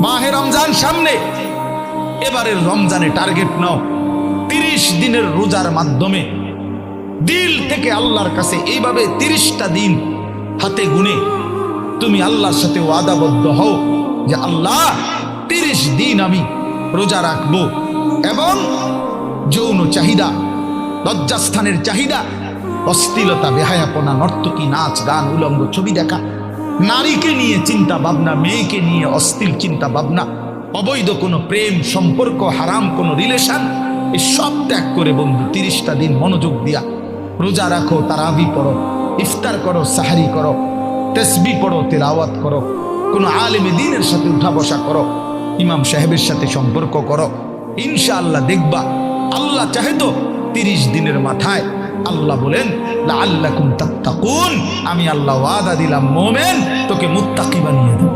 মাহে রমজান সামনে, এবারের রমজানে টার্গেট নাও 30 দিনের রোজার মাধ্যমে দিল থেকে আল্লাহর কাছে এইভাবে 30টা দিন হাতে গুনে তুমি আল্লাহর সাথে ওয়াদাবদ্ধ হও যে আল্লাহ 30 দিন আমি রোজা রাখবো, এবং যৌন চাহিদা, লজ্জাস্থানের চাহিদা, অশ্লীলতা, বেহায়াপনা, নর্তকী, নাচ গান, উলঙ্গ ছবি দেখা, নারীকে নিয়ে চিন্তা ভাবনা, মেয়েকে নিয়ে অশ্লীল চিন্তা ভাবনা, অবৈধ কোনো প্রেম সম্পর্ক, হারাম কোনো রিলেশন, এই সব ত্যাগ করে বন্ধু 30টা দিন মনোযোগ দিয়া রোজা রাখো, তারাবি পড়ো, ইফতার করো, সাহারি করো, তাসবিহ পড়ো, তেলাওয়াত করো, কোনো আলেমে দ্বীনের সাথে উঠা বসা করো, ইমাম সাহেবের সাথে সম্পর্ক করো। ইনশাআল্লাহ দেখবা আল্লাহ চাহে তো 30 দিনের মাথায় আল্লাহ বলেন লাআল্লাকুম তাত্তাকুন, আমি আল্লাহ ওয়াদা দিলাম মোমেন তোকে মুত্তাকি বানিয়ে দেব।